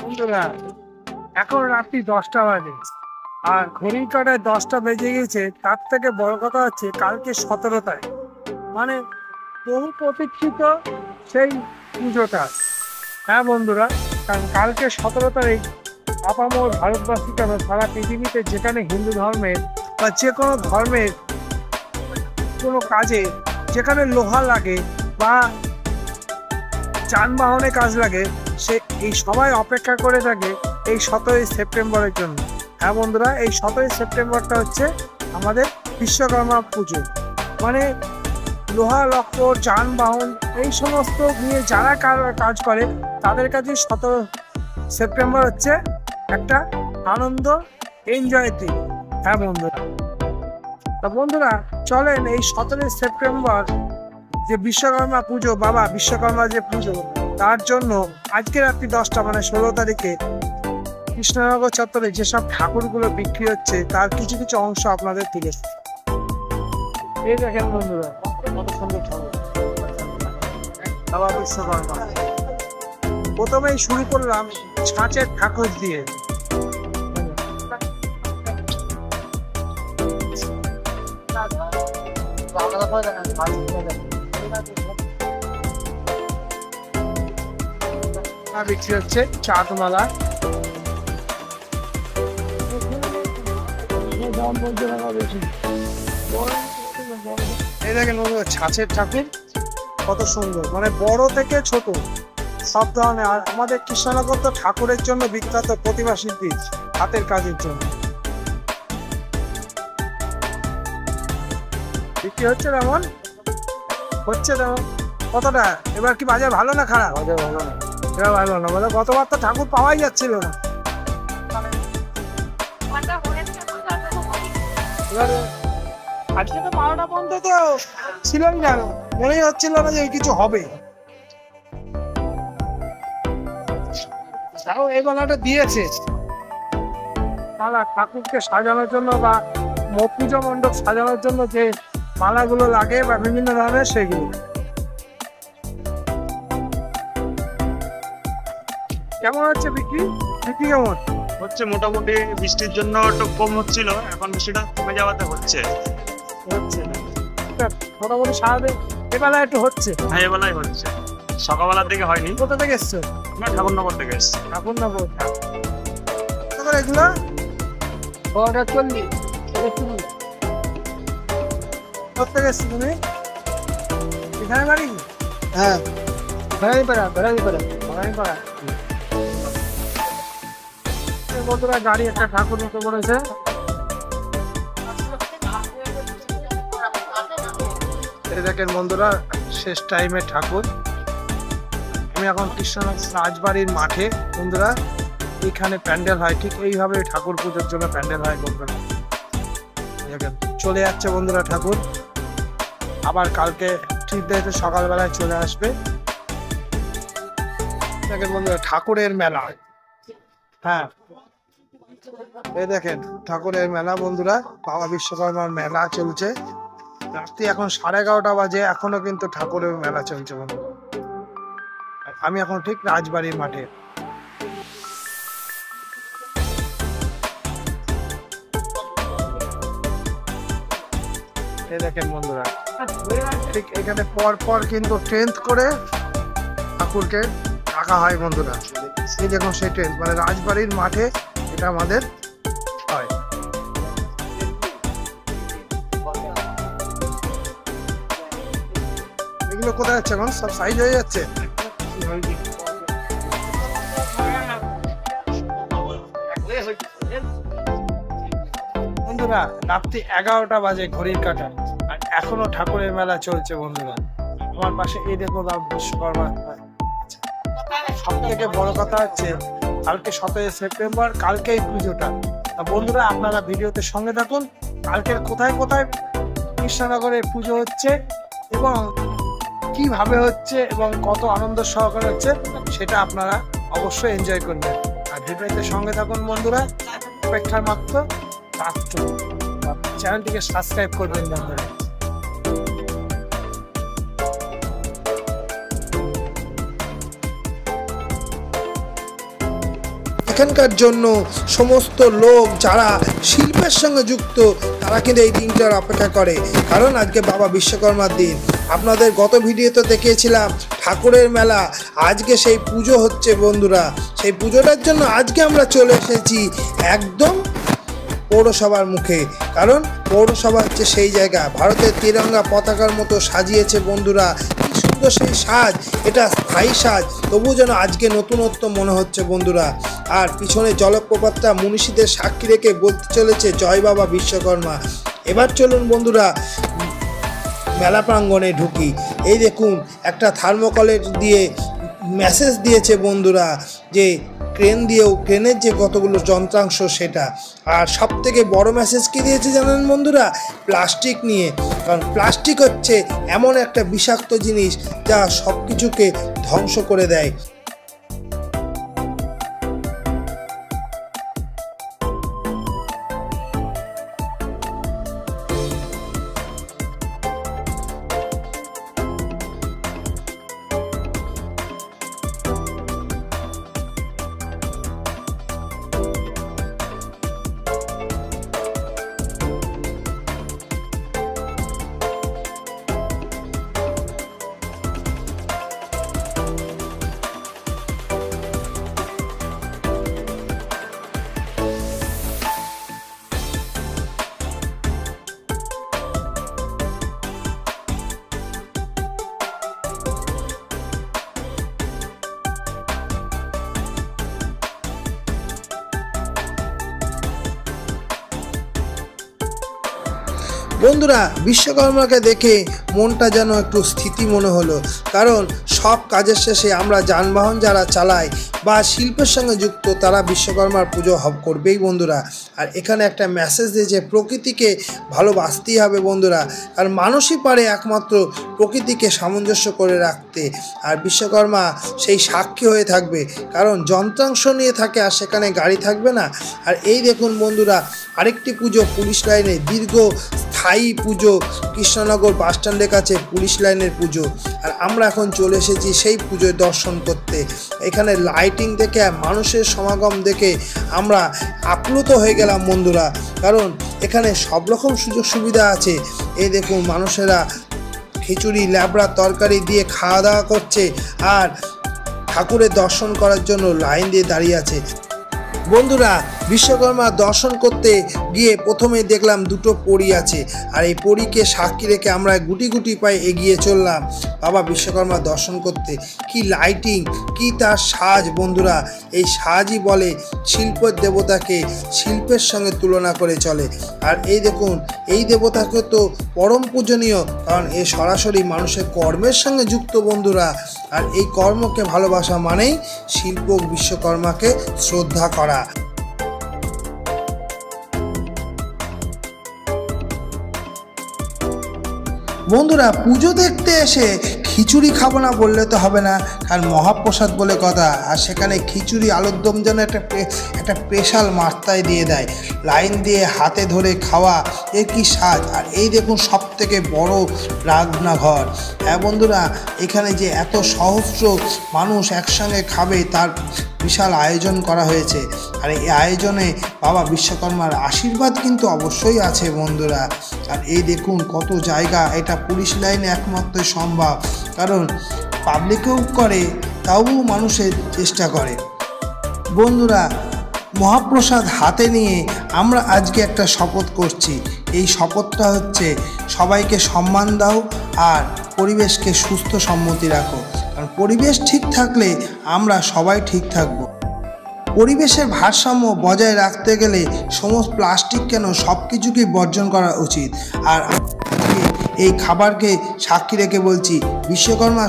বন্ধুরা এখন রাত্রি 10টা বাজে আর ঘড়ির কাঁটায় 10টা বেজে গেছে। তার থেকে বড় কথা হচ্ছে কালকে 17 তারিখ, মানে বহু প্রতীক্ষিত সেই পুজোটা। হ্যাঁ বন্ধুরা, কারণ কালকে 17 তারিখ আপামর ভারতবাসী কেন সারা পৃথিবীতে যেখানে হিন্দু ধর্মের বা যে কোনো ধর্মের কোনো কাজে যেখানে লোহা লাগে বা যানবাহনে কাজ লাগে, সে এই সবাই অপেক্ষা করে থাকে এই 17ই সেপ্টেম্বরের জন্য। হ্যাঁ বন্ধুরা, এই 17ই সেপ্টেম্বরটা হচ্ছে আমাদের বিশ্বকর্মা পুজো। মানে লোহা লক্কর যানবাহন এই সমস্ত নিয়ে যারা কাজ করে তাদের কাছে 17 সেপ্টেম্বর হচ্ছে একটা আনন্দ এনজয় দিন। হ্যাঁ বন্ধুরা, তা বন্ধুরা চলেন এই 17 সেপ্টেম্বর যে বিশ্বকর্মা পুজো, বাবা বিশ্বকর্মা যে পুজো, তার জন্য আজকে রাত্রি 10টা মানে 16 তারিখে কৃষ্ণনগর চত্বরে যেসব ঠাকুরগুলো বিক্রি হচ্ছে তার কিছু কিছু অংশ আপনাদের থেকে এই দেখেন বন্ধুরা, কত সুন্দর ঠাকুর বাবা বিশ্বকর্মা। প্রথমেই শুরু করলাম ছাঁচের ঠাকুর দিয়ে। বিক্রি হচ্ছে চাঁদমালা, এই দেখেন ছাঁচের ঠাকুর কত সুন্দর, মানে বড় থেকে ছোট সব ধরনের। আর আমাদের কৃষ্ণনগর তো ঠাকুরের জন্য বিখ্যাত, প্রতিভা শিল্পী হাতের কাজের জন্য। বিক্রি হচ্ছে তেমন হচ্ছে তেমন। কতটা এবার কি বাজার ভালো না খারাপ? বাজার ভালো না, এবার ভালো না, বলে গতবার তো ঠাকুর পাওয়াই যাচ্ছিল না। এবার আজকে তো 12টা পর্যন্ত তো ছিলই না, মনেই হচ্ছিল না যে কিছু হবে। তাও এই গলাটা দিয়েছে মালা ঠাকুরকে সাজানোর জন্য বা পুজো মণ্ডপ সাজানোর জন্য যে মালাগুলো লাগে বা বিভিন্ন ধরনের সেগুলো। কেমন হচ্ছে বিক্রি? বিক্রি কেমন হচ্ছে? মোটামুটি বৃষ্টির জন্য একটু কম হচ্ছিল, এখন বৃষ্টিটা কমে যাওয়াতে হচ্ছে মোটামুটি সারাদিন এবেলা একটু হচ্ছে। হ্যাঁ এবেলায় হচ্ছে, সকালবেলার দিকে হয়নি। কোথা থেকে এসছো? আমরা ঠাকুরনগর থেকে এসছি। ঠাকুরনগর। এগুলো 40 কোথা থেকে এসছো তুমি? এখানে বাড়ি? হ্যাঁ ভরাইপাড়া। বন্ধুরা গাড়ি একটা ঠাকুর মতো করেছে। এই দেখেন বন্ধুরা শেষ টাইমে ঠাকুর। আমি এখন কৃষ্ণনগর রাজবাড়ির মাঠে বন্ধুরা, এখানে প্যান্ডেল হয়, ঠিক এইভাবে ঠাকুর পুজোর জন্য প্যান্ডেল হয় বন্ধুরা। দেখেন চলে যাচ্ছে বন্ধুরা ঠাকুর, আবার কালকে ঠিক দেখে সকালবেলায় চলে আসবে। দেখেন বন্ধুরা ঠাকুরের মেলা। হ্যাঁ এই দেখেন ঠাকুরের মেলা বন্ধুরা, বাবা বিশ্বকর্মার মেলা চলছে। রাত্রি এখন 11:30 বাজে, এখনো কিন্তু ঠাকুরের মেলা চলছে বন্ধুরা। আমি এখন ঠিক রাজবাড়ির মাঠে। এই দেখেন বন্ধুরা ঠিক এখানে পর কিন্তু ট্রেন্ড করে ঠাকুরকে রাখা হয় বন্ধুরা। এই দেখুন সেই ট্রেন্ড, মানে রাজবাড়ির মাঠে এটা আমাদের হয়। এগুলো কোথায় যাচ্ছে এখন? সব সাইজ হয়ে যাচ্ছে। বন্ধুরা রাত্রি 11টা বাজে ঘড়ির কাঁটা, আর এখনো ঠাকুরের মেলা চলছে বন্ধুরা। আমার পাশে এই দেখো বিশ্বকর্মা। সব থেকে বড় কথা হচ্ছে কালকে 17 সেপ্টেম্বর, কালকে এই পুজোটা। বন্ধুরা আপনারা ভিডিওতে সঙ্গে থাকুন, কালকের কোথায় কোথায় কৃষ্ণনগরে পুজো হচ্ছে এবং কিভাবে হচ্ছে এবং কত আনন্দ সহকারে হচ্ছে সেটা আপনারা অবশ্যই এনজয় করবেন। আর ভিডিওতে সঙ্গে থাকুন বন্ধুরা, অপেক্ষার মাত্র চ্যানেলটিকে সাবস্ক্রাইব করবেন বন্ধুরা। এখানকার জন্য সমস্ত লোক যারা শিল্পের সঙ্গে যুক্ত তারা কিন্তু এই দিনটার অপেক্ষা করে, কারণ আজকে বাবা বিশ্বকর্মার দিন। আপনাদের গত ভিডিওতে দেখিয়েছিলাম ঠাকুরের মেলা, আজকে সেই পুজো হচ্ছে বন্ধুরা। সেই পুজোটার জন্য আজকে আমরা চলে এসেছি একদম পৌরসভার মুখে, কারণ পৌরসভা হচ্ছে সেই জায়গা ভারতের তিরঙ্গা পতাকার মতো সাজিয়েছে বন্ধুরা। কি সুন্দর সেই সাজ, এটা স্থায়ী সাজ, তবু যেন আজকে নতুনত্ব মনে হচ্ছে বন্ধুরা। আর পিছনে জলপ্রপাতটা মনীষীদের সাক্ষী রেখে বলতে চলেছে জয় বাবা বিশ্বকর্মা। এবার চলুন বন্ধুরা মেলা প্রাঙ্গণে ঢুকি। এই দেখুন একটা থার্মোকলের দিয়ে মেসেজ দিয়েছে বন্ধুরা যে ট্রেনের যে কতগুলো যন্ত্রাংশ সেটা। আর সব থেকে বড় মেসেজ কি দিয়েছে জানেন বন্ধুরা? প্লাস্টিক নিয়ে, কারণ প্লাস্টিক হচ্ছে এমন একটা বিষাক্ত জিনিস যা সব কিছুকে ধ্বংস করে দেয়। বন্ধুরা বিশ্বকর্মাকে দেখে মনটা যেন একটু স্থিতি মনে হলো, কারণ সব কাজের শেষে আমরা যানবাহন যারা চালাই বা শিল্পের সঙ্গে যুক্ত তারা বিশ্বকর্মার পুজো করবেই বন্ধুরা। আর এখানে একটা মেসেজ দিয়েছে প্রকৃতিকে ভালোবাসতেই হবে বন্ধুরা, আর মানুষই পারে একমাত্র প্রকৃতিকে সামঞ্জস্য করে রাখতে। আর বিশ্বকর্মা সেই সাক্ষী হয়ে থাকবে, কারণ যন্ত্রাংশ নিয়ে থাকে আর সেখানে গাড়ি থাকবে না। আর এই দেখুন বন্ধুরা আরেকটি পুজো পুলিশ লাইনে, দীর্ঘ স্থায়ী পুজো কৃষ্ণনগর বাসস্ট্যান্ডের কাছে পুলিশ লাইনের পুজো। আর আমরা এখন চলে এসেছি সেই পুজোয় দর্শন করতে। এখানে লাইটিং দেখে মানুষের সমাগম দেখে আমরা আপ্লুত হয়ে গেলাম বন্ধুরা, কারণ এখানে সব রকম সুযোগ সুবিধা আছে। এই দেখুন মানুষেরা খিচুড়ি ল্যাবড়া তরকারি দিয়ে খাওয়া দাওয়া করছে আর ঠাকুরের দর্শন করার জন্য লাইন দিয়ে দাঁড়িয়ে আছে। বন্ধুরা বিশ্বকর্মা দর্শন করতে গিয়ে প্রথমে দেখলাম দুটো পরী আছে, আর এই পরীকে সাক্ষী রেখে আমরা গুটি গুটি পায়ে এগিয়ে চললাম বাবা বিশ্বকর্মা দর্শন করতে। কি লাইটিং, কি তার সাজ বন্ধুরা, এই সাজই বলে শিল্পের দেবতাকে শিল্পের সঙ্গে তুলনা করে চলে। আর এই দেখুন এই দেবতাকে তো পরম পূজনীয়, কারণ এ সরাসরি মানুষের কর্মের সঙ্গে যুক্ত বন্ধুরা। আর এই কর্মকে ভালোবাসা মানেই শিল্প বিশ্বকর্মাকে শ্রদ্ধা করা। বন্ধুরা পুজো দেখতে এসে খিচুড়ি খাবো না বললে তো হবে না, কারণ মহাপ্রসাদ বলে কথা। আর সেখানে খিচুড়ি আলুর দম যেন একটা স্পেশাল মাত্রায় দিয়ে দেয়, লাইন দিয়ে হাতে ধরে খাওয়া, এর কি স্বাদ। আর এই দেখুন সব থেকে বড় রান্নাঘর। হ্যাঁ বন্ধুরা এখানে যে এত সহস্র মানুষ একসঙ্গে খাবে তার বিশাল আয়োজন করা হয়েছে। আর এই আয়োজনে বাবা বিশ্বকর্মার আশীর্বাদ কিন্তু অবশ্যই আছে বন্ধুরা। আর এই দেখুন কত জায়গা, এটা পুলিশ লাইনে একমাত্র সম্ভব, কারণ পাবলিকেও করে তাও মানুষের চেষ্টা করে। বন্ধুরা মহাপ্রসাদ হাতে নিয়ে আমরা আজকে একটা শপথ করছি। এই শপথটা হচ্ছে সবাইকে সম্মান দাও আর পরিবেশকে সুস্থ সম্মতি রাখো, কারণ পরিবেশ ঠিক থাকলে আমরা সবাই ঠিক থাকবো। পরিবেশের ভারসাম্য বজায় রাখতে গেলে সমস্ত প্লাস্টিক কেন সব কিছুকেই বর্জন করা উচিত। আর এই খাবারকে সাক্ষী রেখে বলছি বিশ্বকর্মা